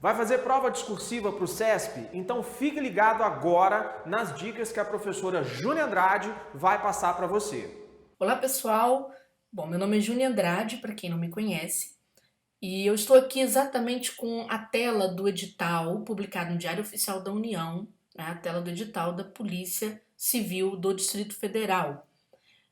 Vai fazer prova discursiva para o CESP? Então fique ligado agora nas dicas que a professora Júnia Andrade vai passar para você. Olá pessoal, bom, meu nome é Júnia Andrade, para quem não me conhece, e eu estou aqui exatamente com a tela do edital publicado no Diário Oficial da União, né, a tela do edital da Polícia Civil do Distrito Federal.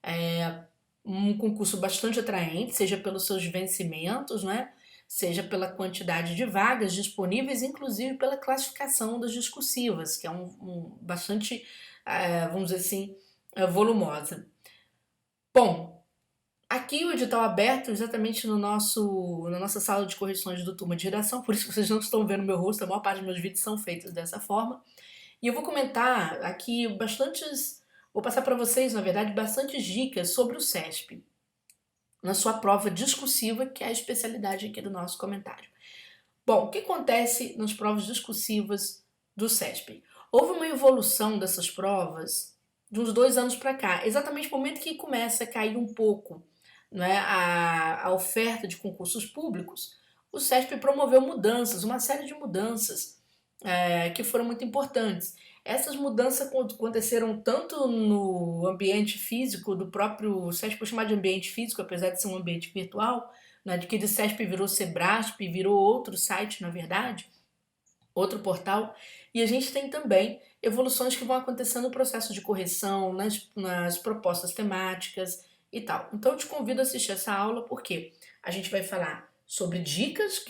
É um concurso bastante atraente, seja pelos seus vencimentos, né, seja pela quantidade de vagas disponíveis, inclusive pela classificação das discursivas, que é bastante, vamos dizer assim, volumosa. Bom, aqui o edital aberto exatamente na nossa sala de correções do turma de redação, por isso que vocês não estão vendo meu rosto, a maior parte dos meus vídeos são feitos dessa forma. E eu vou comentar aqui vou passar para vocês, na verdade, bastantes dicas sobre o CESP, na sua prova discursiva, que é a especialidade aqui do nosso comentário. Bom, o que acontece nas provas discursivas do CESP? Houve uma evolução dessas provas de uns 2 anos para cá, exatamente no momento que começa a cair um pouco, né, a oferta de concursos públicos. O CESP promoveu mudanças, uma série de mudanças que foram muito importantes. Essas mudanças aconteceram tanto no ambiente físico do próprio CESP, vou chamar de ambiente físico, apesar de ser um ambiente virtual, né, de que de CESP virou Sebrasp, virou outro site, na verdade, outro portal, e a gente tem também evoluções que vão acontecendo no processo de correção, nas propostas temáticas e tal. Então eu te convido a assistir essa aula porque a gente vai falar sobre dicas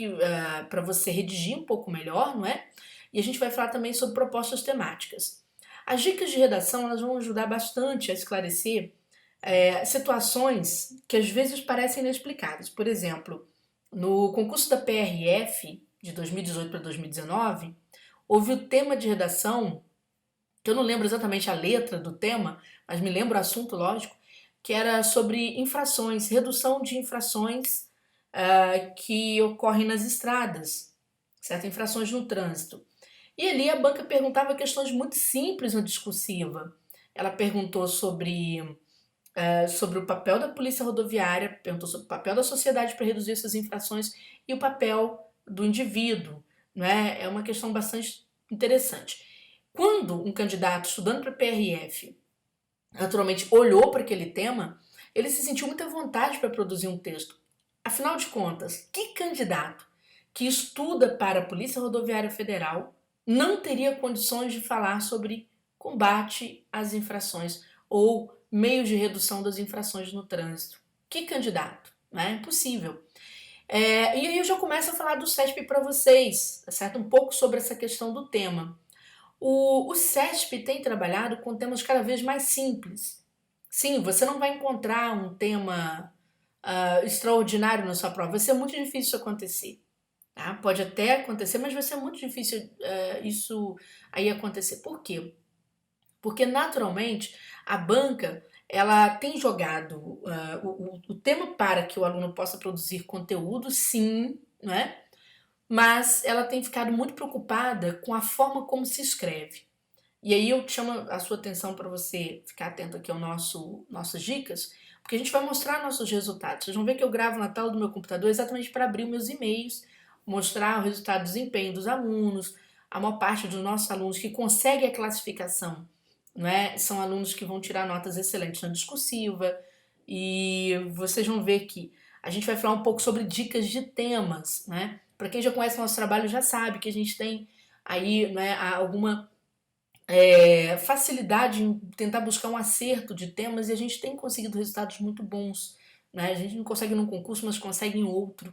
para você redigir um pouco melhor, não é? E a gente vai falar também sobre propostas temáticas. As dicas de redação elas vão ajudar bastante a esclarecer situações que às vezes parecem inexplicadas. Por exemplo, no concurso da PRF de 2018 para 2019, houve o tema de redação, que eu não lembro exatamente a letra do tema, mas me lembro o assunto, lógico, que era sobre infrações, redução de infrações que ocorrem nas estradas, certo? Infrações no trânsito. E ali a banca perguntava questões muito simples na discursiva. Ela perguntou sobre o papel da polícia rodoviária, perguntou sobre o papel da sociedade para reduzir essas infrações e o papel do indivíduo. Né? É uma questão bastante interessante. Quando um candidato estudando para PRF naturalmente olhou para aquele tema, ele se sentiu muita vontade para produzir um texto. Afinal de contas, que candidato que estuda para a Polícia Rodoviária Federal não teria condições de falar sobre combate às infrações ou meios de redução das infrações no trânsito? Que candidato? Não é impossível. E aí eu já começo a falar do CESP para vocês, certo? Um pouco sobre essa questão do tema. O CESP tem trabalhado com temas cada vez mais simples. Sim, você não vai encontrar um tema extraordinário na sua prova. Vai ser muito difícil isso acontecer. Tá? Pode até acontecer, mas vai ser muito difícil isso aí acontecer. Por quê? Porque naturalmente a banca ela tem jogado o tema para que o aluno possa produzir conteúdo, sim, né? Mas ela tem ficado muito preocupada com a forma como se escreve. E aí eu chamo a sua atenção para você ficar atento aqui ao nossas dicas, porque a gente vai mostrar nossos resultados. Vocês vão ver que eu gravo na tela do meu computador exatamente para abrir os meus e-mails, mostrar o resultado do desempenho dos alunos. A maior parte dos nossos alunos que consegue a classificação, não é? São alunos que vão tirar notas excelentes na discursiva. E vocês vão ver que a gente vai falar um pouco sobre dicas de temas, né? Para quem já conhece o nosso trabalho já sabe que a gente tem aí, né, alguma facilidade em tentar buscar um acerto de temas e a gente tem conseguido resultados muito bons. Né? A gente não consegue num concurso, mas consegue em outro.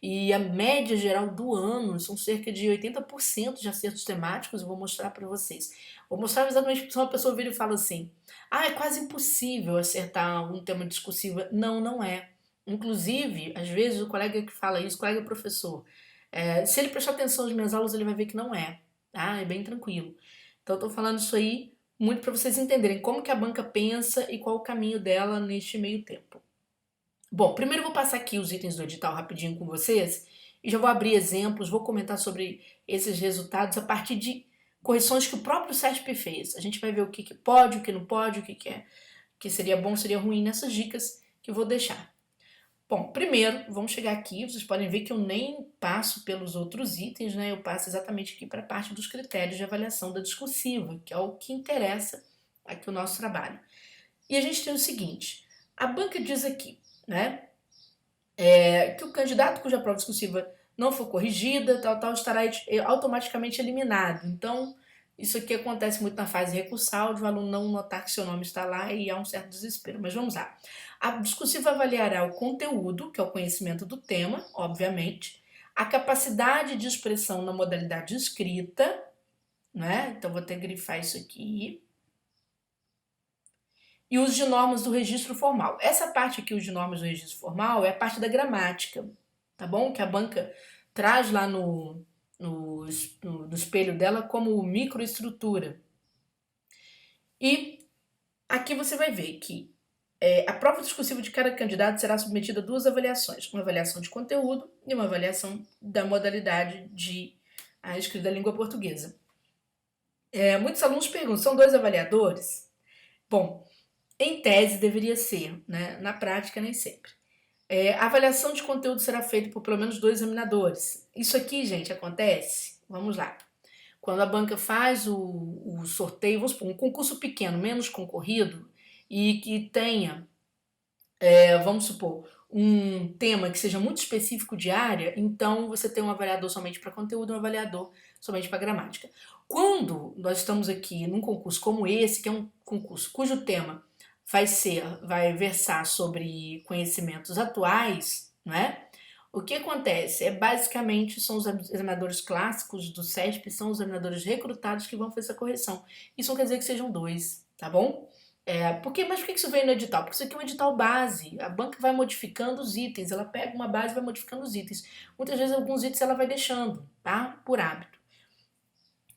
E a média geral do ano são cerca de 80% de acertos temáticos, eu vou mostrar para vocês. Vou mostrar exatamente porque se uma pessoa vira e fala assim, é quase impossível acertar um tema discursivo. Não, não é. Inclusive, às vezes o colega que fala isso, o colega professor, se ele prestar atenção nas minhas aulas, ele vai ver que não é. Tá? É bem tranquilo. Então eu tô falando isso aí muito para vocês entenderem como que a banca pensa e qual o caminho dela neste meio tempo. Bom, primeiro eu vou passar aqui os itens do edital rapidinho com vocês e já vou abrir exemplos, vou comentar sobre esses resultados a partir de correções que o próprio CESP fez. A gente vai ver o que pode, o que não pode, o que seria bom, seria ruim nessas dicas que eu vou deixar. Bom, primeiro, vamos chegar aqui, vocês podem ver que eu nem passo pelos outros itens, né? Eu passo exatamente aqui para a parte dos critérios de avaliação da discursiva, que é o que interessa aqui o nosso trabalho. E a gente tem o seguinte, a banca diz aqui, né, que o candidato cuja prova discursiva não for corrigida, estará automaticamente eliminado. Então, isso aqui acontece muito na fase recursal, de o aluno não notar que seu nome está lá e há um certo desespero. Mas vamos lá. A discursiva avaliará o conteúdo, que é o conhecimento do tema, obviamente, a capacidade de expressão na modalidade escrita, né? Então, vou até grifar isso aqui. E uso de normas do registro formal. Essa parte aqui, os de normas do registro formal, é a parte da gramática, tá bom? Que a banca traz lá no espelho dela como microestrutura. E aqui você vai ver que a prova discursiva de cada candidato será submetida a duas avaliações. Uma avaliação de conteúdo e uma avaliação da modalidade de escrita da língua portuguesa. Muitos alunos perguntam, são dois avaliadores? Bom, em tese deveria ser, né? Na prática nem sempre. A avaliação de conteúdo será feita por pelo menos 2 examinadores. Isso aqui, gente, acontece, vamos lá, quando a banca faz o sorteio, vamos supor, um concurso pequeno, menos concorrido, e que tenha, vamos supor, um tema que seja muito específico de área, então você tem um avaliador somente para conteúdo e um avaliador somente para gramática. Quando nós estamos aqui num concurso como esse, que é um concurso cujo tema vai versar sobre conhecimentos atuais, não é? O que acontece? Basicamente, são os examinadores clássicos do CESP, são os examinadores recrutados que vão fazer essa correção. Isso não quer dizer que sejam 2, tá bom? Mas por que isso vem no edital? Porque isso aqui é um edital base, a banca vai modificando os itens, ela pega uma base e vai modificando os itens. Muitas vezes alguns itens ela vai deixando, tá? Por hábito.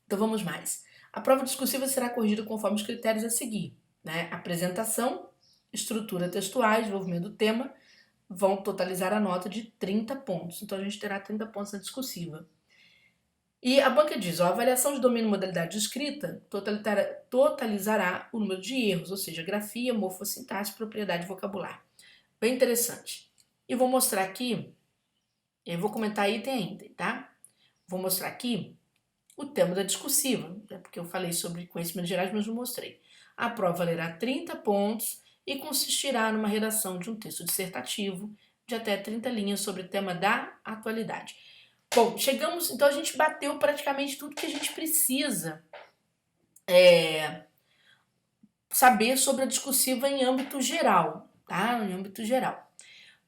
Então vamos mais. A prova discursiva será corrigida conforme os critérios a seguir, né? Apresentação, estrutura textual, desenvolvimento do tema, vão totalizar a nota de 30 pontos. Então a gente terá 30 pontos na discursiva. E a banca diz, a avaliação de domínio e modalidade de escrita totalizará o número de erros, ou seja, grafia, morfossintaxe, propriedade vocabular. Bem interessante. E vou mostrar aqui, eu vou comentar item a item, tá? Vou mostrar aqui o tema da discursiva, porque eu falei sobre conhecimentos gerais, mas não mostrei. A prova valerá 30 pontos e consistirá numa redação de um texto dissertativo de até 30 linhas sobre o tema da atualidade. Bom, chegamos, então a gente bateu praticamente tudo que a gente precisa saber sobre a discursiva em âmbito geral, tá? Em âmbito geral.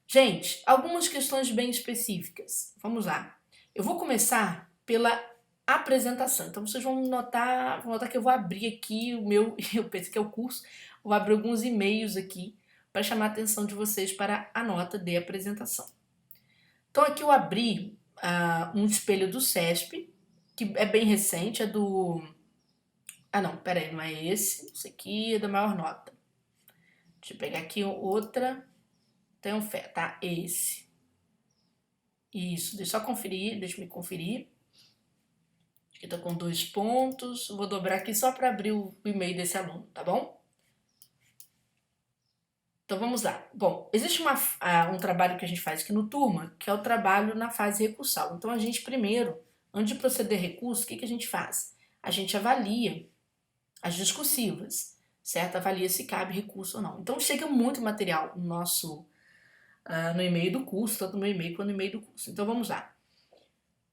Gente, algumas questões bem específicas. Vamos lá. Eu vou começar pela apresentação. Então vocês vão notar que eu vou abrir aqui eu pensei que é o curso, vou abrir alguns e-mails aqui para chamar a atenção de vocês para a nota de apresentação. Então aqui eu abri um espelho do CESP, que é bem recente, é do... não, peraí, não é esse. Esse aqui é da maior nota. Deixa eu pegar aqui outra. Tenham fé, tá? Esse. Isso, deixa eu só conferir, deixa eu me conferir. Aqui tá com 2 pontos. Vou dobrar aqui só para abrir o e-mail desse aluno, tá bom? Então vamos lá. Bom, existe um trabalho que a gente faz aqui no Turma, que é o trabalho na fase recursal. Então a gente primeiro, antes de proceder recurso, o que a gente faz? A gente avalia as discursivas, certo? Avalia se cabe recurso ou não. Então chega muito material no nosso no e-mail do curso, tanto no meu e-mail quanto no e-mail do curso. Então vamos lá.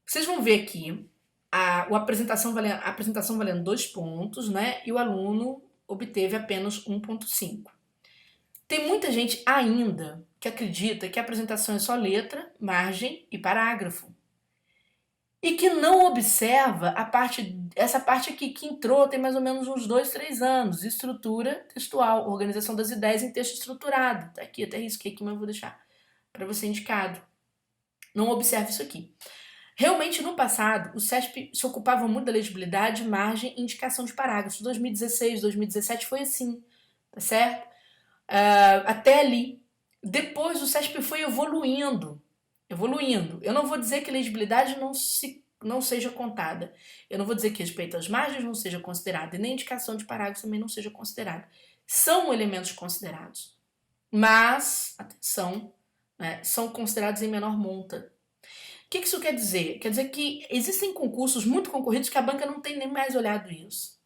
Vocês vão ver aqui a apresentação valendo 2 pontos, né? E o aluno obteve apenas 1,5. Tem muita gente ainda que acredita que a apresentação é só letra, margem e parágrafo. E que não observa essa parte aqui que entrou tem mais ou menos uns 2, 3 anos. Estrutura textual, organização das ideias em texto estruturado. Tá aqui, até risquei aqui, mas vou deixar para você indicado. Não observe isso aqui. Realmente, no passado, o CESP se ocupava muito da legibilidade, margem e indicação de parágrafos. 2016, 2017 foi assim, tá certo? Até ali. Depois o CESP foi evoluindo. Eu não vou dizer que legibilidade não seja contada. Eu não vou dizer que respeito às margens não seja considerado. E nem indicação de parágrafos também não seja considerado. São elementos considerados. Mas, atenção, né, são considerados em menor monta. O que isso quer dizer? Quer dizer que existem concursos muito concorridos que a banca não tem nem mais olhado isso.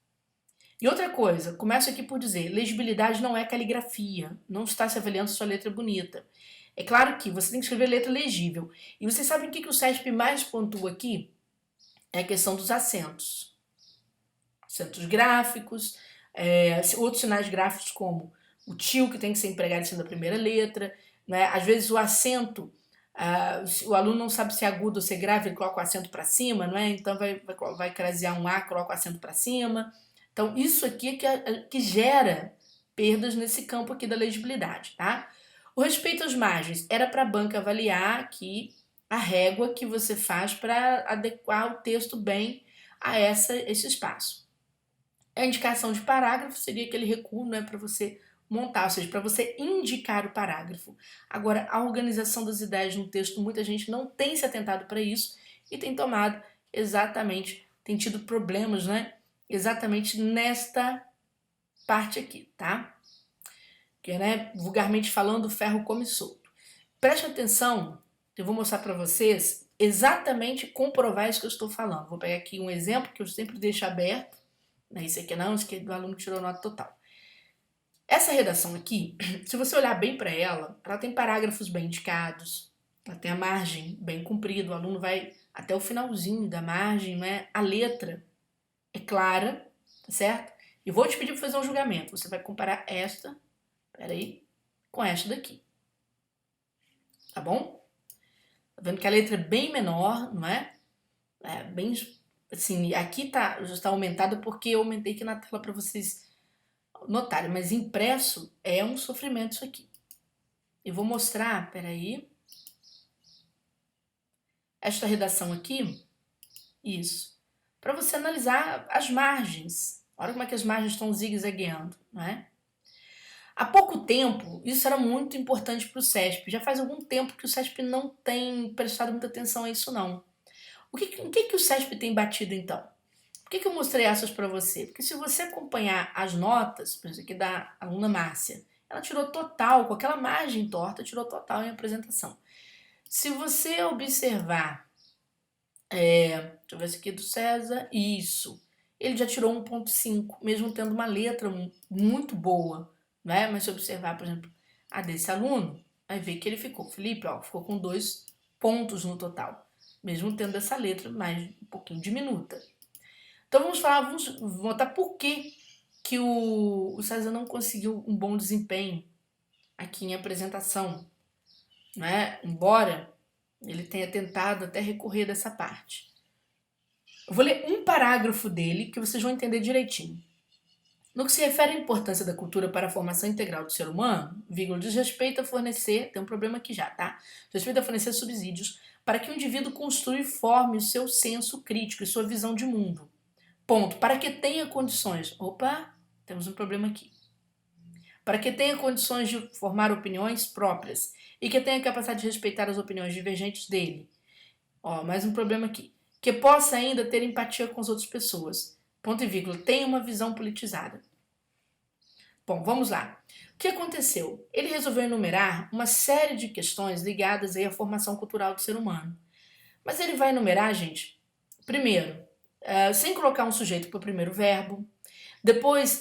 E outra coisa, começo aqui por dizer, legibilidade não é caligrafia, não está se avaliando se sua letra é bonita. É claro que você tem que escrever letra legível. E vocês sabem o que o CESP mais pontua aqui? É a questão dos acentos. Acentos gráficos, outros sinais gráficos como o tio que tem que ser empregado em cima da primeira letra, né? Às vezes o acento, o aluno não sabe se é agudo ou se é grave, ele coloca o acento para cima, não é? Então vai crasear um A, coloca o acento para cima. Então isso aqui é que gera perdas nesse campo aqui da legibilidade, tá? O respeito às margens era para a banca avaliar aqui a régua que você faz para adequar o texto bem a esse espaço. A indicação de parágrafo seria aquele recuo, né, para você montar, ou seja, para você indicar o parágrafo. Agora, a organização das ideias no texto, muita gente não tem se atentado para isso e tem tomado tem tido problemas, né, exatamente nesta parte aqui, tá? Que, né, vulgarmente falando, o ferro come solto. Preste atenção, eu vou mostrar para vocês exatamente comprovar isso que eu estou falando. Vou pegar aqui um exemplo que eu sempre deixo aberto. Esse aqui não, esse aqui do aluno que tirou nota total. Essa redação aqui, se você olhar bem para ela tem parágrafos bem indicados, ela tem a margem bem comprida, o aluno vai até o finalzinho da margem, né? A letra é clara, tá certo? E vou te pedir para fazer um julgamento. Você vai comparar esta, com esta daqui. Tá bom? Tá vendo que a letra é bem menor, não é? É bem, assim, aqui já está aumentado porque eu aumentei aqui na tela para vocês notarem, mas impresso é um sofrimento isso aqui. Eu vou mostrar, esta redação aqui, isso, para você analisar as margens. Olha como é que as margens estão zigue-zagueando, não é? Há pouco tempo, isso era muito importante para o CESP. Já faz algum tempo que o CESP não tem prestado muita atenção a isso, não. O que o CESP tem batido, então? Por que eu mostrei essas para você? Porque se você acompanhar as notas, por exemplo, aqui da aluna Márcia, ela tirou total, com aquela margem torta, tirou total em apresentação. Se você observar, deixa eu ver esse aqui do César, isso, ele já tirou 1,5, mesmo tendo uma letra muito boa, né? Mas se observar, por exemplo, a desse aluno, vai ver que ele Felipe, ficou com 2 pontos no total, mesmo tendo essa letra mais um pouquinho diminuta. Então vamos notar por que o César não conseguiu um bom desempenho aqui em apresentação, né? Embora ele tenha tentado até recorrer dessa parte. Eu vou ler um parágrafo dele que vocês vão entender direitinho. No que se refere à importância da cultura para a formação integral do ser humano, diz respeito a fornecer, tem um problema aqui já, tá? Diz respeito a fornecer subsídios para que o indivíduo construa e forme o seu senso crítico e sua visão de mundo. Ponto. Para que tenha condições. Opa, temos um problema aqui. Para que tenha condições de formar opiniões próprias e que tenha capacidade de respeitar as opiniões divergentes dele. Mais um problema aqui. Que possa ainda ter empatia com as outras pessoas. Ponto e vírgula. Tenha uma visão politizada. Bom, vamos lá. O que aconteceu? Ele resolveu enumerar uma série de questões ligadas aí à formação cultural do ser humano. Mas ele vai enumerar, gente, primeiro, sem colocar um sujeito para o primeiro verbo. Depois,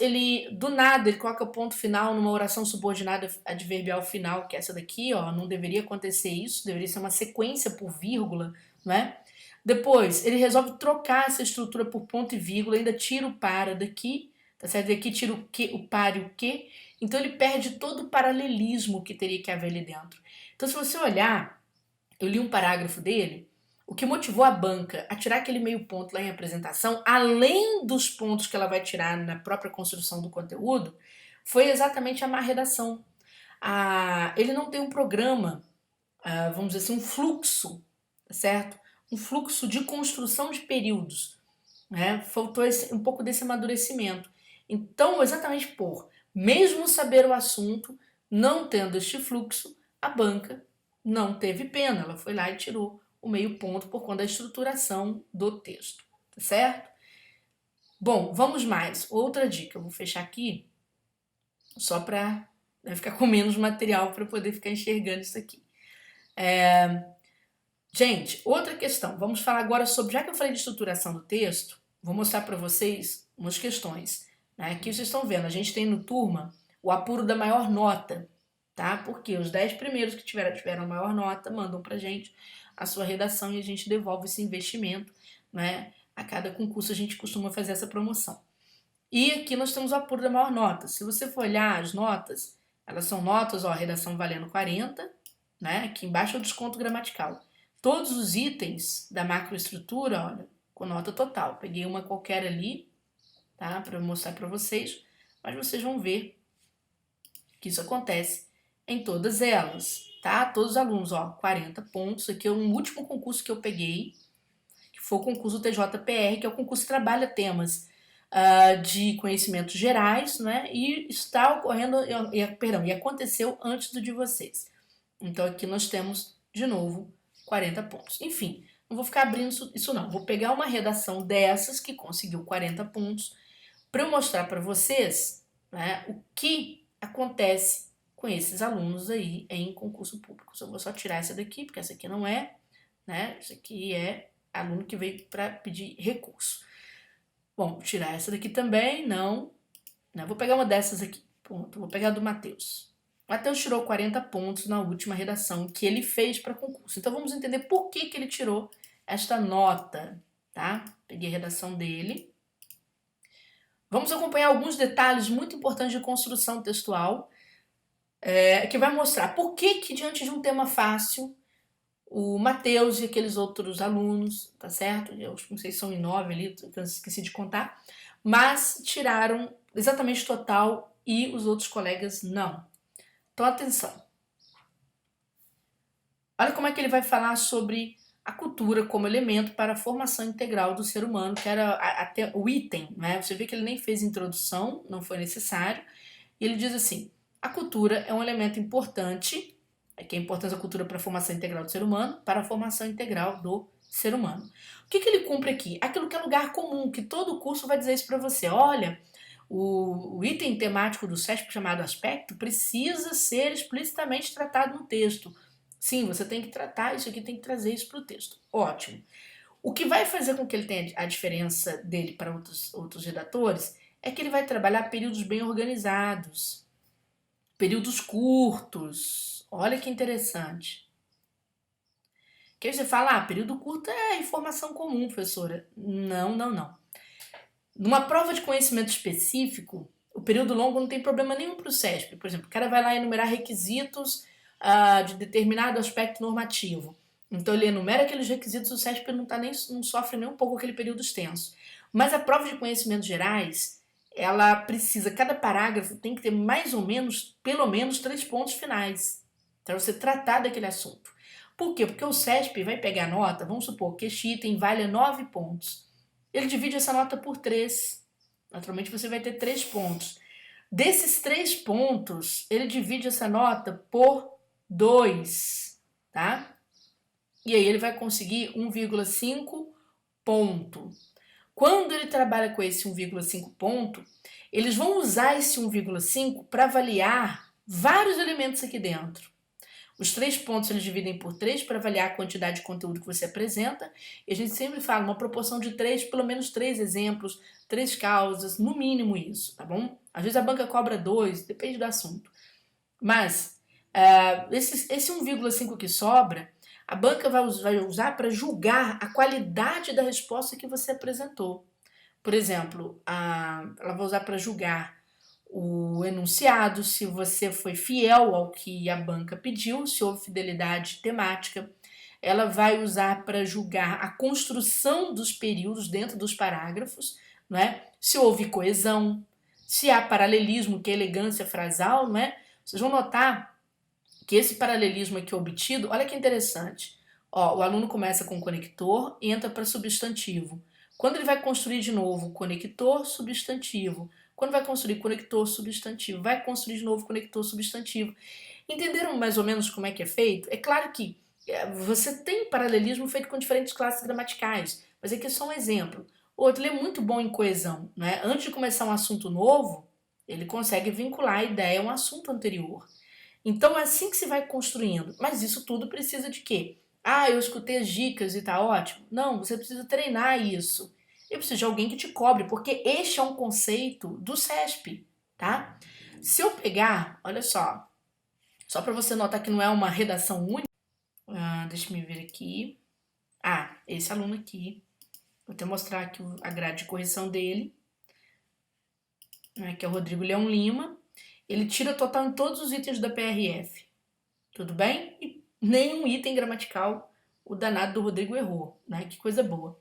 do nada, ele coloca ponto final numa oração subordinada adverbial final, que é essa daqui, não deveria acontecer isso, deveria ser uma sequência por vírgula, não é? Depois, ele resolve trocar essa estrutura por ponto e vírgula, ainda tira o para daqui, tá certo? Daqui tira o que, o para e o que. Então, ele perde todo o paralelismo que teria que haver ali dentro. Então, se você olhar, eu li um parágrafo dele. O que motivou a banca a tirar aquele meio ponto lá em apresentação, além dos pontos que ela vai tirar na própria construção do conteúdo, foi exatamente a má redação. Ele não tem um programa, vamos dizer assim, um fluxo, certo? Um fluxo de construção de períodos. Né? Faltou um pouco desse amadurecimento. Então, exatamente mesmo saber o assunto, não tendo este fluxo, a banca não teve pena. Ela foi lá e tirou o meio ponto por conta da estruturação do texto, tá certo? Bom, vamos mais. Outra dica, eu vou fechar aqui só para ficar com menos material para poder ficar enxergando isso aqui. Gente, outra questão. Vamos falar agora sobre, já que eu falei de estruturação do texto, vou mostrar para vocês umas questões. Né? Aqui vocês estão vendo, a gente tem no Turma o apuro da maior nota, tá? Porque os 10 primeiros que tiveram a maior nota mandam pra gente a sua redação e a gente devolve esse investimento, né? A cada concurso a gente costuma fazer essa promoção. E aqui nós temos o apuro da maior nota. Se você for olhar as notas, elas são notas, ó, redação valendo 40, né? Aqui embaixo é o desconto gramatical. Todos os itens da macroestrutura, olha, com nota total. Peguei uma qualquer ali, tá? Para mostrar para vocês, mas vocês vão ver que isso acontece em todas elas, tá? Todos os alunos, ó, 40 pontos. Aqui é um último concurso que eu peguei, que foi o concurso TJPR, que é o concurso que trabalha temas de conhecimentos gerais, né? E está ocorrendo, e aconteceu antes do de vocês. Então aqui nós temos, de novo, 40 pontos. Enfim, não vou ficar abrindo isso não. Vou pegar uma redação dessas que conseguiu 40 pontos para eu mostrar para vocês, né, o que acontece com esses alunos aí em concurso público. Eu vou só tirar essa daqui, porque essa aqui não é, né? Isso aqui é aluno que veio para pedir recurso. Bom, vou tirar essa daqui também, não. Né? Vou pegar uma dessas aqui. Pronto, vou pegar a do Matheus. O Matheus tirou 40 pontos na última redação que ele fez para concurso. Então vamos entender por que ele tirou esta nota, tá? Peguei a redação dele. Vamos acompanhar alguns detalhes muito importantes de construção textual, que vai mostrar por que diante de um tema fácil, o Matheus e aqueles outros alunos, tá certo? Eu não sei se são em 9 ali, eu esqueci de contar, mas tiraram exatamente total e os outros colegas não. Então, atenção. Olha como é que ele vai falar sobre a cultura como elemento para a formação integral do ser humano, que era até o item, né? Você vê que ele nem fez introdução, não foi necessário. E ele diz assim: a cultura é um elemento importante, que é importante a cultura para a formação integral do ser humano, para a formação integral do ser humano. O que ele cumpre aqui? Aquilo que é lugar comum, que todo curso vai dizer isso para você. Olha, o item temático do SESP chamado aspecto precisa ser explicitamente tratado no texto. Sim, você tem que tratar isso aqui, tem que trazer isso para o texto. Ótimo. O que vai fazer com que ele tenha a diferença dele para outros redatores é que ele vai trabalhar períodos bem organizados, períodos curtos. Olha que interessante. Que aí você fala, período curto é informação comum, professora. Não, não, não. Numa prova de conhecimento específico, o período longo não tem problema nenhum para o SESP. Por exemplo, o cara vai lá enumerar requisitos de determinado aspecto normativo. Então ele enumera aqueles requisitos, o SESP não sofre nem um pouco aquele período extenso. Mas a prova de conhecimentos gerais, ela precisa, cada parágrafo tem que ter mais ou menos, pelo menos 3 pontos finais, para você tratar daquele assunto. Por quê? Porque o SESP vai pegar a nota, vamos supor que este item valha 9 pontos. Ele divide essa nota por 3. Naturalmente você vai ter 3 pontos. Desses 3 pontos, ele divide essa nota por 2, tá? E aí ele vai conseguir 1,5 ponto. Quando ele trabalha com esse 1,5 ponto, eles vão usar esse 1,5 para avaliar vários elementos aqui dentro. Os 3 pontos eles dividem por 3 para avaliar a quantidade de conteúdo que você apresenta. E a gente sempre fala uma proporção de 3, pelo menos 3 exemplos, 3 causas, no mínimo isso, tá bom? Às vezes a banca cobra 2, depende do assunto. Mas esse 1,5 que sobra, a banca vai usar para julgar a qualidade da resposta que você apresentou. Por exemplo, ela vai usar para julgar o enunciado, se você foi fiel ao que a banca pediu, se houve fidelidade temática. Ela vai usar para julgar a construção dos períodos dentro dos parágrafos, não é? Se houve coesão, se há paralelismo, que é elegância frasal, não é? Vocês vão notar que esse paralelismo aqui obtido, olha que interessante. Ó, o aluno começa com conector e entra para substantivo. Quando ele vai construir de novo conector, substantivo. Quando vai construir conector, substantivo. Vai construir de novo conector, substantivo. Entenderam mais ou menos como é que é feito? É claro que você tem paralelismo feito com diferentes classes gramaticais, mas aqui é só um exemplo. O outro, ele é muito bom em coesão, né? Antes de começar um assunto novo, ele consegue vincular a ideia a um assunto anterior. Então é assim que se vai construindo. Mas isso tudo precisa de quê? Ah, eu escutei as dicas e tá ótimo. Não, você precisa treinar isso. E precisa de alguém que te cobre, porque este é um conceito do CESP, tá? Se eu pegar, olha só para você notar que não é uma redação única. Deixa eu ver aqui. Esse aluno aqui. Vou até mostrar aqui a grade de correção dele, né, que é o Rodrigo Leão Lima. Ele tira total em todos os itens da PRF. Tudo bem? E nenhum item gramatical o danado do Rodrigo errou, né? Que coisa boa.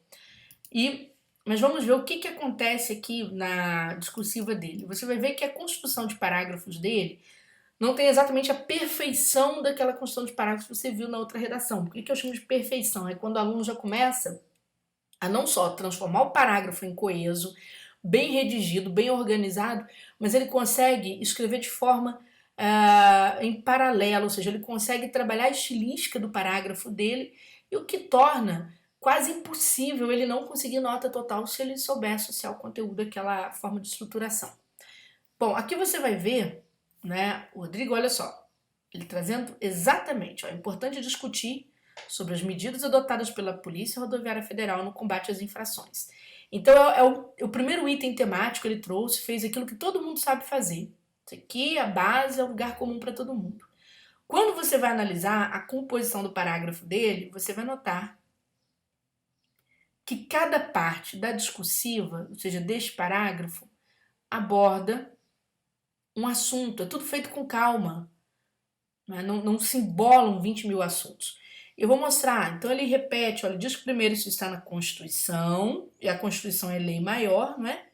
Mas vamos ver o que acontece aqui na discursiva dele. Você vai ver que a construção de parágrafos dele não tem exatamente a perfeição daquela construção de parágrafos que você viu na outra redação. O que eu chamo de perfeição? É quando o aluno já começa a não só transformar o parágrafo em coeso, bem redigido, bem organizado, mas ele consegue escrever de forma em paralelo, ou seja, ele consegue trabalhar a estilística do parágrafo dele, e o que torna quase impossível ele não conseguir nota total se ele souber associar o conteúdo àquela forma de estruturação. Bom, aqui você vai ver, né, o Rodrigo, olha só, ele trazendo exatamente, é importante discutir sobre as medidas adotadas pela Polícia Rodoviária Federal no combate às infrações. Então, o primeiro item temático ele trouxe, fez aquilo que todo mundo sabe fazer. Isso aqui, a base, é o lugar comum para todo mundo. Quando você vai analisar a composição do parágrafo dele, você vai notar que cada parte da discursiva, ou seja, deste parágrafo, aborda um assunto. É tudo feito com calma. Não se embolam 20 mil assuntos. Eu vou mostrar. Então ele repete, olha, diz que primeiro isso está na Constituição, e a Constituição é lei maior, não é?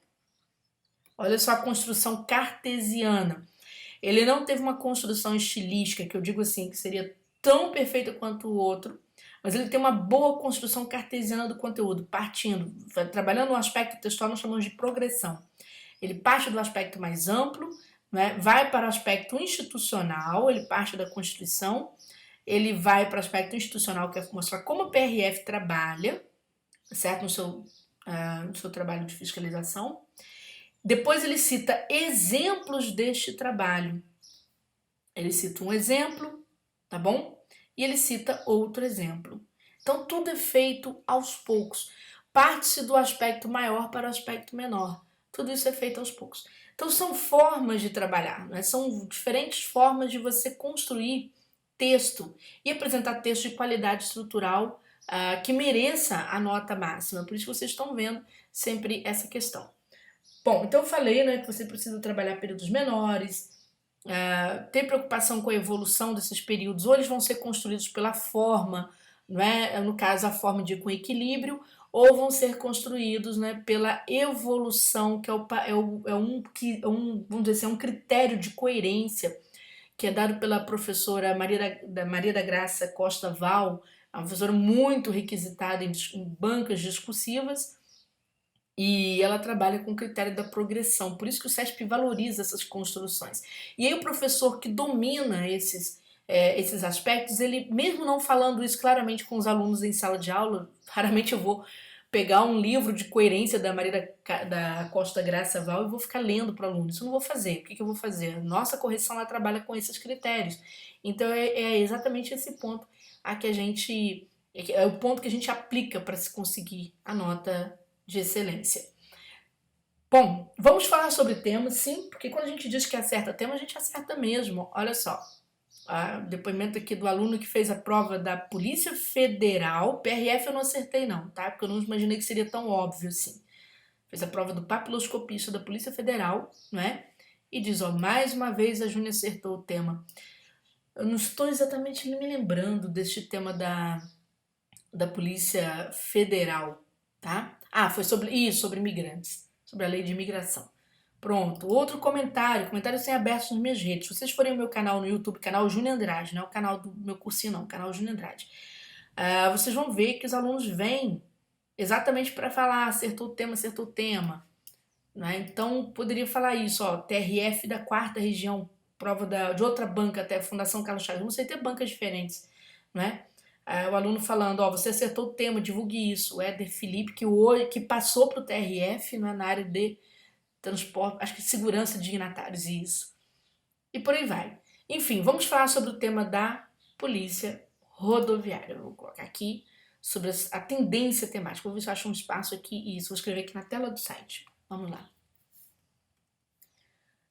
Olha só a construção cartesiana. Ele não teve uma construção estilística, que eu digo assim, que seria tão perfeita quanto o outro, mas ele tem uma boa construção cartesiana do conteúdo, partindo, trabalhando no aspecto textual, nós chamamos de progressão. Ele parte do aspecto mais amplo, né, vai para o aspecto institucional, ele parte da Constituição, ele vai para o aspecto institucional, que é mostrar como a PRF trabalha, certo? No seu trabalho de fiscalização. Depois ele cita exemplos deste trabalho. Ele cita um exemplo, tá bom? E ele cita outro exemplo. Então tudo é feito aos poucos. Parte-se do aspecto maior para o aspecto menor. Tudo isso é feito aos poucos. Então são formas de trabalhar, né? São diferentes formas de você construir texto e apresentar texto de qualidade estrutural que mereça a nota máxima. Por isso vocês estão vendo sempre essa questão. Bom, então eu falei, né, que você precisa trabalhar períodos menores, ter preocupação com a evolução desses períodos, ou eles vão ser construídos pela forma, não é? No caso, a forma de com equilíbrio, ou vão ser construídos, né, pela evolução, que vamos dizer assim, é um critério de coerência que é dado pela professora Maria da Graça Costa Val, uma professora muito requisitada em bancas discursivas, e ela trabalha com o critério da progressão, por isso que o CESP valoriza essas construções. E aí o professor que domina esses aspectos, ele mesmo não falando isso claramente com os alunos em sala de aula, raramente eu vou pegar um livro de coerência da Maria da Costa Graça Val e vou ficar lendo para o aluno. Isso eu não vou fazer. O que eu vou fazer? Nossa correção ela trabalha com esses critérios. Então é exatamente esse ponto a que a gente é o ponto que a gente aplica para se conseguir a nota de excelência. Bom, vamos falar sobre temas, sim, porque quando a gente diz que acerta tema, a gente acerta mesmo. Olha só, o depoimento aqui do aluno que fez a prova da Polícia Federal, PRF eu não acertei não, tá? Porque eu não imaginei que seria tão óbvio assim. Fez a prova do papiloscopista da Polícia Federal, não é? E diz, ó, mais uma vez a Júnia acertou o tema. Eu não estou exatamente me lembrando deste tema da Polícia Federal, tá? Foi sobre imigrantes, sobre a lei de imigração. Pronto, outro comentários têm abertos nas minhas redes. Se vocês forem ao meu canal no YouTube, canal Júnior Andrade, não é o canal do meu cursinho não, o canal Júnior Andrade, vocês vão ver que os alunos vêm exatamente para falar, acertou o tema, né? Então, poderia falar isso, ó, TRF da 4ª região, prova de outra banca, até Fundação Carlos Chagas, não sei ter bancas diferentes, né? O aluno falando, ó, você acertou o tema, divulgue isso. O Éder Felipe, que passou para o TRF, né, na área de transporte, acho que segurança de dignatários, isso. E por aí vai. Enfim, vamos falar sobre o tema da polícia rodoviária. Eu vou colocar aqui sobre a tendência temática. Vou ver se eu acho um espaço aqui e isso. Vou escrever aqui na tela do site. Vamos lá.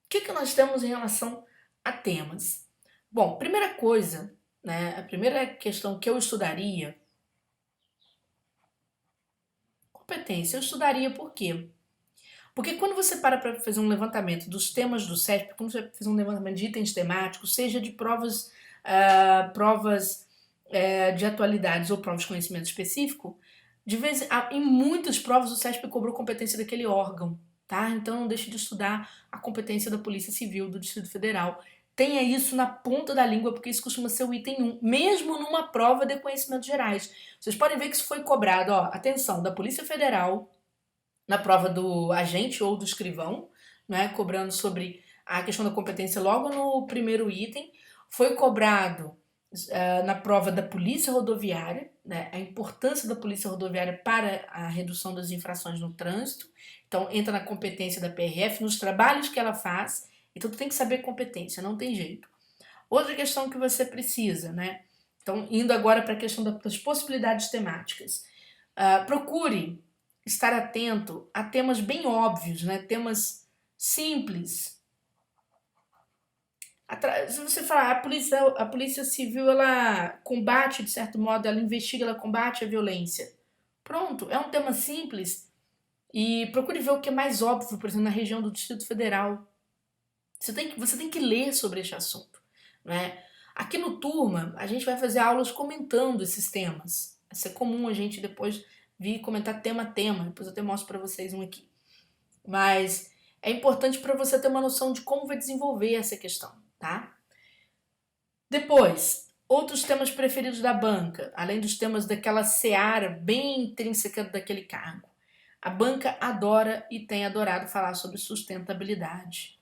O que nós temos em relação a temas? Bom, primeira coisa, né, a primeira questão que eu estudaria, competência. Eu estudaria por quê? Porque quando você para fazer um levantamento dos temas do CESP, quando você faz um levantamento de itens temáticos, seja de provas, de atualidades ou provas de conhecimento específico, em muitas provas o CESP cobrou competência daquele órgão, tá? Então não deixe de estudar a competência da Polícia Civil do Distrito Federal. Tenha isso na ponta da língua, porque isso costuma ser o item 1, mesmo numa prova de conhecimentos gerais. Vocês podem ver que isso foi cobrado, ó, atenção, da Polícia Federal, na prova do agente ou do escrivão, né, cobrando sobre a questão da competência logo no primeiro item. Foi cobrado na prova da Polícia Rodoviária, né, a importância da Polícia Rodoviária para a redução das infrações no trânsito. Então, entra na competência da PRF, nos trabalhos que ela faz. Então, tu tem que saber competência, não tem jeito. Outra questão que você precisa, né? Então, indo agora para a questão das possibilidades temáticas. Procure estar atento a temas bem óbvios, né? Temas simples. Se você falar, a polícia civil, ela combate, de certo modo, ela investiga, ela combate a violência. Pronto, é um tema simples. E procure ver o que é mais óbvio, por exemplo, na região do Distrito Federal. Você tem que ler sobre este assunto, né? Aqui no Turma, a gente vai fazer aulas comentando esses temas. Vai ser comum a gente depois vir comentar tema a tema. Depois eu até mostro para vocês um aqui. Mas é importante para você ter uma noção de como vai desenvolver essa questão, tá? Depois, outros temas preferidos da banca, além dos temas daquela seara bem intrínseca daquele cargo. A banca adora e tem adorado falar sobre sustentabilidade.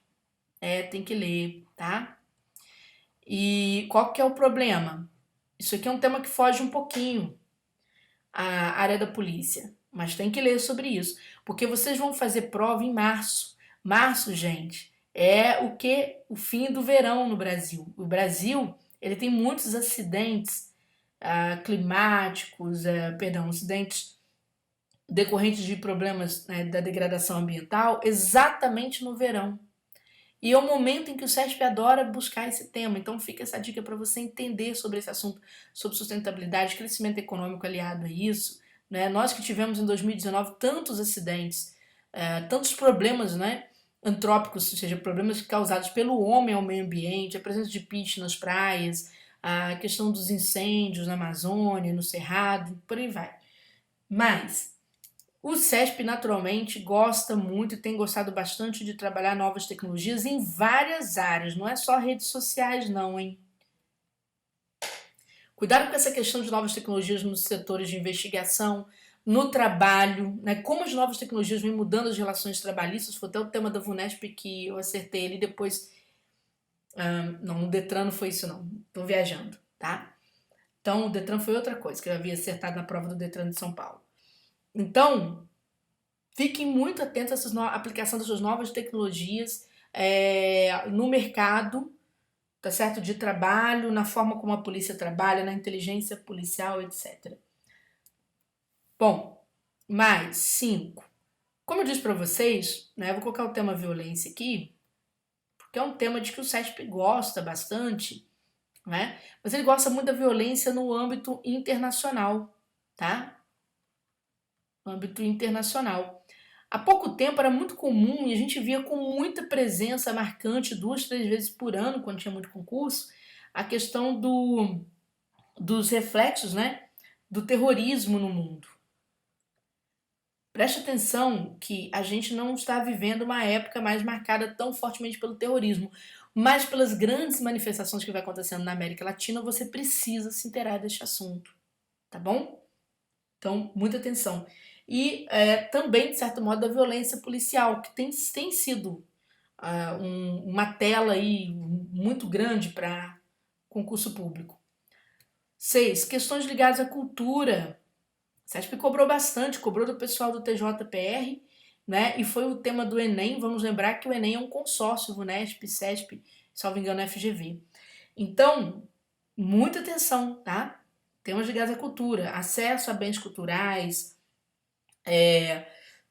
Tem que ler, tá? E qual que é o problema? Isso aqui é um tema que foge um pouquinho à área da polícia, mas tem que ler sobre isso, porque vocês vão fazer prova em março. Março, gente, é o fim do verão no Brasil. O Brasil, ele tem muitos acidentes climáticos, acidentes decorrentes de problemas, né, da degradação ambiental, exatamente no verão. E é o momento em que o CESP adora buscar esse tema. Então fica essa dica para você entender sobre esse assunto, sobre sustentabilidade, crescimento econômico aliado a isso. Né? Nós que tivemos em 2019 tantos acidentes, tantos problemas, né, antrópicos, ou seja, problemas causados pelo homem ao meio ambiente, a presença de peixe nas praias, a questão dos incêndios na Amazônia, no Cerrado, por aí vai. Mas o CESP, naturalmente, gosta muito e tem gostado bastante de trabalhar novas tecnologias em várias áreas, não é só redes sociais não, hein? Cuidado com essa questão de novas tecnologias nos setores de investigação, no trabalho, né? Como as novas tecnologias vêm mudando as relações trabalhistas, foi até o tema da VUNESP que eu acertei ele depois. Não, no Detran não foi isso não, tô viajando, tá? Então, o Detran foi outra coisa que eu havia acertado na prova do Detran de São Paulo. Então, fiquem muito atentos à aplicação dessas novas tecnologias no mercado, tá certo? De trabalho, na forma como a polícia trabalha, na inteligência policial, etc. Bom, mais 5. Como eu disse para vocês, né, eu vou colocar o tema violência aqui, porque é um tema de que o CESP gosta bastante, né? Mas ele gosta muito da violência no âmbito internacional, tá? No âmbito internacional. Há pouco tempo era muito comum e a gente via com muita presença marcante, 2, 3 vezes por ano, quando tinha muito concurso, a questão dos reflexos, né, do terrorismo no mundo. Preste atenção que a gente não está vivendo uma época mais marcada tão fortemente pelo terrorismo, mas pelas grandes manifestações que vai acontecendo na América Latina, você precisa se inteirar deste assunto, tá bom? Então, muita atenção. E também, de certo modo, da violência policial, que tem sido uma tela aí muito grande para concurso público. 6. Questões ligadas à cultura. O CESP cobrou bastante, cobrou do pessoal do TJPR, né? E foi o tema do Enem. Vamos lembrar que o Enem é um consórcio, VUNESP, CESP, salvo engano, FGV. Então, muita atenção, tá? Temas ligados à cultura, acesso a bens culturais,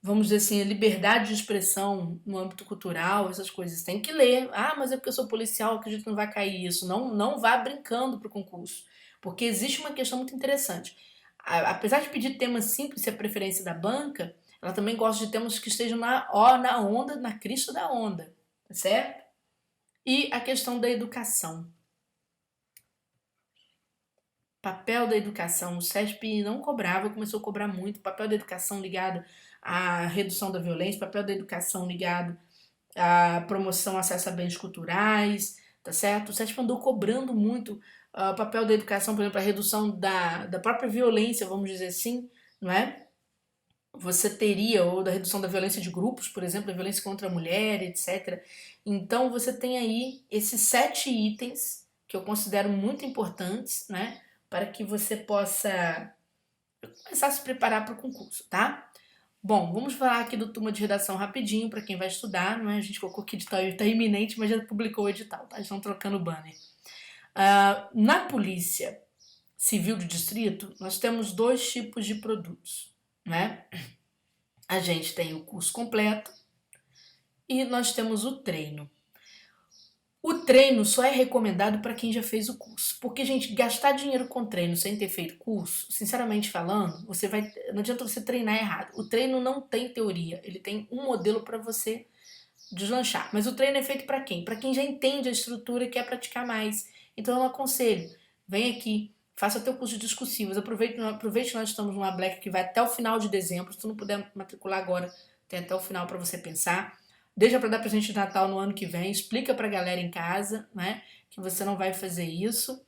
vamos dizer assim, a liberdade de expressão no âmbito cultural, essas coisas. Tem que ler. Ah, mas é porque eu sou policial, acredito que não vai cair isso. Não, não vá brincando para o concurso, porque existe uma questão muito interessante. Apesar de pedir temas simples, se é a preferência da banca, ela também gosta de temas que estejam na onda, na crista da onda, tá certo? E a questão da educação. Papel da educação. O SESP não cobrava, começou a cobrar muito. Papel da educação ligado à redução da violência, papel da educação ligado à promoção ao acesso a bens culturais, tá certo? O SESP andou cobrando muito o papel da educação, por exemplo, a redução da própria violência, vamos dizer assim, não é? Você teria, ou da redução da violência de grupos, por exemplo, a violência contra a mulher, etc. Então, você tem aí esses 7 itens que eu considero muito importantes, né? Para que você possa começar a se preparar para o concurso, tá? Bom, vamos falar aqui do turma de redação rapidinho para quem vai estudar, não é? A gente colocou que o edital está iminente, mas já publicou o edital, tá? Estão trocando o banner. Na Polícia Civil do Distrito, nós temos 2 tipos de produtos, né? A gente tem o curso completo e nós temos o treino. O treino só é recomendado para quem já fez o curso. Porque, gente, gastar dinheiro com treino sem ter feito curso, sinceramente falando, não adianta você treinar errado. O treino não tem teoria, ele tem um modelo para você deslanchar. Mas o treino é feito para quem? Para quem já entende a estrutura e quer praticar mais. Então eu aconselho, vem aqui, faça teu curso de discursivos, aproveite que nós estamos numa Black que vai até o final de dezembro. Se tu não puder matricular agora, tem até o final para você pensar. Deixa para dar presente de Natal no ano que vem, explica pra galera em casa, né, que você não vai fazer isso,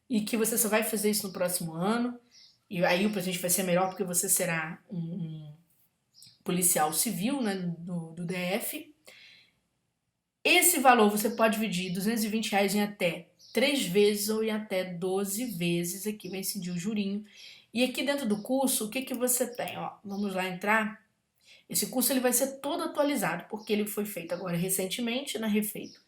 e que você só vai fazer isso no próximo ano, e aí o presente vai ser melhor porque você será um policial civil, né, do DF. Esse valor você pode dividir R$ 220 em até 3 vezes ou em até 12 vezes, aqui vai incidir o jurinho. E aqui dentro do curso, o que você tem? Ó, vamos lá entrar. Esse curso ele vai ser todo atualizado, porque ele foi feito agora recentemente, né, refeito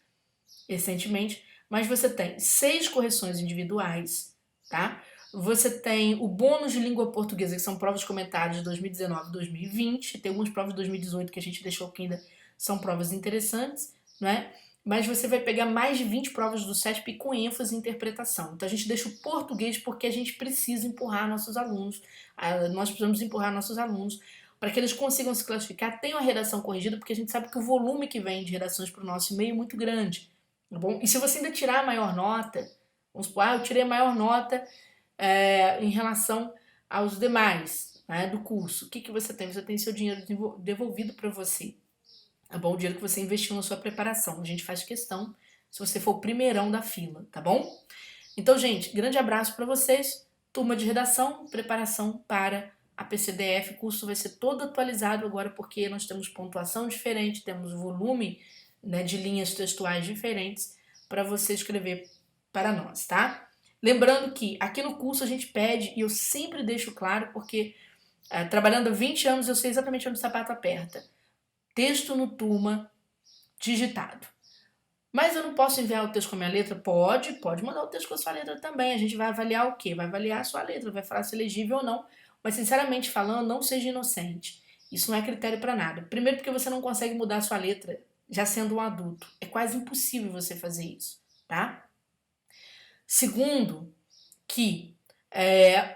recentemente, mas você tem 6 correções individuais, tá? Você tem o bônus de língua portuguesa, que são provas de comentários de 2019 e 2020, tem algumas provas de 2018 que a gente deixou que ainda são provas interessantes, né? Mas você vai pegar mais de 20 provas do SESP com ênfase em interpretação. Então a gente deixa o português porque a gente precisa empurrar nossos alunos, nós precisamos empurrar nossos alunos para que eles consigam se classificar, tenham a redação corrigida, porque a gente sabe que o volume que vem de redações para o nosso e-mail é muito grande, tá bom? E se você ainda tirar a maior nota, vamos supor, eu tirei a maior nota em relação aos demais, né, do curso, o que você tem? Você tem seu dinheiro devolvido para você, tá bom? O dinheiro que você investiu na sua preparação. A gente faz questão se você for o primeirão da fila, tá bom? Então, gente, grande abraço para vocês. Turma de redação, preparação para a PCDF. O curso vai ser todo atualizado agora porque nós temos pontuação diferente, temos volume, né, de linhas textuais diferentes para você escrever para nós, tá? Lembrando que aqui no curso a gente pede, e eu sempre deixo claro, porque trabalhando há 20 anos eu sei exatamente onde o sapato aperta. Texto no Turma digitado. Mas eu não posso enviar o texto com a minha letra? Pode mandar o texto com a sua letra também. A gente vai avaliar o quê? Vai avaliar a sua letra, vai falar se é legível ou não. Mas, sinceramente falando, não seja inocente. Isso não é critério para nada. Primeiro porque você não consegue mudar a sua letra já sendo um adulto. É quase impossível você fazer isso, tá? Segundo, que,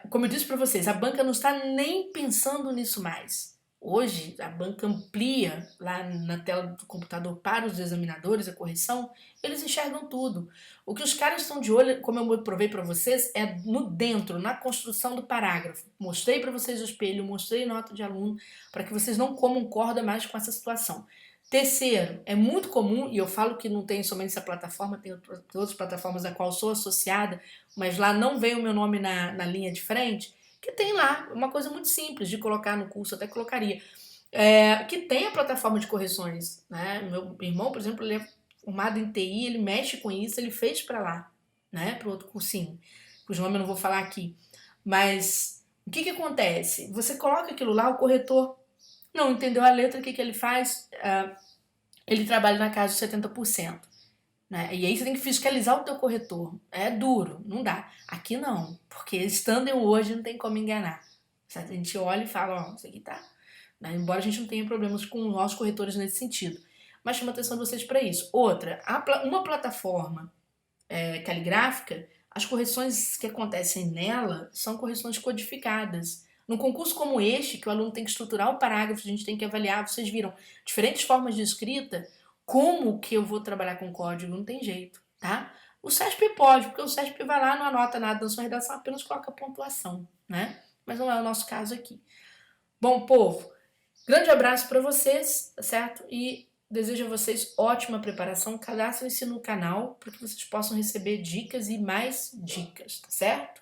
como eu disse para vocês, a banca não está nem pensando nisso mais. Hoje, a banca amplia lá na tela do computador para os examinadores a correção, eles enxergam tudo. O que os caras estão de olho, como eu provei para vocês, é no dentro, na construção do parágrafo. Mostrei para vocês o espelho, mostrei nota de aluno, para que vocês não comam corda mais com essa situação. Terceiro, é muito comum, e eu falo que não tem somente essa plataforma, tem outras plataformas a qual sou associada, mas lá não vem o meu nome na linha de frente, que tem lá uma coisa muito simples de colocar no curso, até colocaria, que tem a plataforma de correções, né? Meu irmão, por exemplo, ele é formado em TI, ele mexe com isso, ele fez para lá, né? Para o outro cursinho, cujo nome eu não vou falar aqui. Mas o que acontece? Você coloca aquilo lá, o corretor não entendeu a letra, o que ele faz? Ele trabalha na casa de 70%. né? E aí você tem que fiscalizar o teu corretor. É duro, não dá. Aqui não, porque estando eu hoje não tem como enganar. Certo? A gente olha e fala, ó, isso aqui tá. Né? Embora a gente não tenha problemas com os nossos corretores nesse sentido. Mas chama a atenção de vocês para isso. Outra, uma plataforma caligráfica, as correções que acontecem nela são correções codificadas. Num concurso como este, que o aluno tem que estruturar o parágrafo, a gente tem que avaliar, vocês viram diferentes formas de escrita, como que eu vou trabalhar com código? Não tem jeito, tá? O CESP pode, porque o CESP vai lá, não anota nada na sua redação, apenas coloca pontuação, né? Mas não é o nosso caso aqui. Bom, povo, grande abraço para vocês, tá certo? E desejo a vocês ótima preparação. Cadastrem-se no canal para que vocês possam receber dicas e mais dicas, tá certo?